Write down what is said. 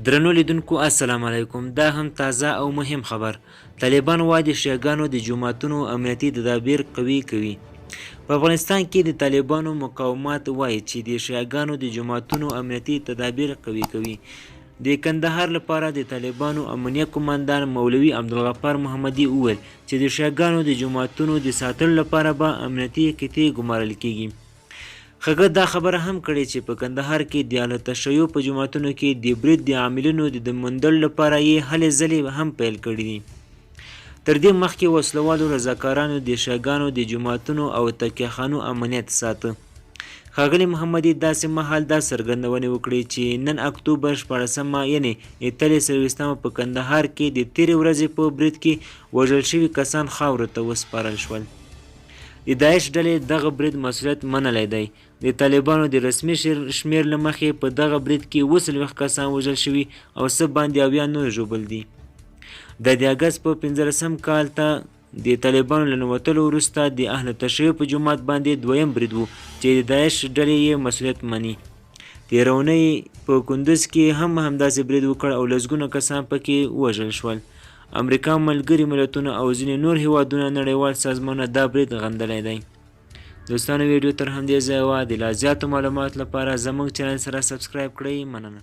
درنو لیدونکو السلام علیکم. دا هم تازه او مهم خبر. طالبان وايي د شیعاګانو د جوماتونو امنیتي تدابیر قوي کوي. په افغانستان کې د طالبانو مقاومت وايي چې د شیعاګانو د جوماتونو امنیتي تدابیر قوي کوي. د کندهار لپاره د طالبانو امنیه قومندان مولوي عبدالغفار محمدي وویل چې د شیعاګانو د جوماتونو د ساتلو لپاره به امنیتي قطعې ګمارل کیږي. هغه دا خبره هم کړې چې په کندهار کې د اهل تشیع په جوماتونو کې د برید د عاملینو د موندلو لپاره یې هلې ځلې هم پیل کړي دي. تر دې مخکې وسلوالو رضاکارانو د شیعاګانو د جوماتونو او تکیهخانو امنیت ساته. ښاغلي محمدي داسې مهال دا څرګندونې وکړې چې نن اکتوبر 14 یعنې اتلې 24 په کندهار کې د تېرې ورځې په برید کې وژل شوي کسان خاورو ته وسپارل شول. د داعش ډلې دغه برید مسؤلیت منلی دی. د طالبانو د رسمي شمېر له مخې په دغه برید کې 40 کسان وژل شوي او څه باندې 80 نور ژوبل دي. د اګست په 15 کال ته د طالبانو له نوتلو وروسته د اهل تشیع په جومات باندې دویم برید و چې د داعش ډلې یې مسؤلیت مني. تېره اونۍ په کندوز کې هم همداسې برید وکړ او لسګونه کسان پکې وژل شول. امریکا، ملګري ملتونه او ځینې نور هیوادونه نړیوال سازمانونه دا برید غندلی دی. دوستانو ویډیو تر همدې ځایه وه. د لا زیاتو معلوماتو لپاره زموږ چینل سره سبسکرایب کړئ. مننه.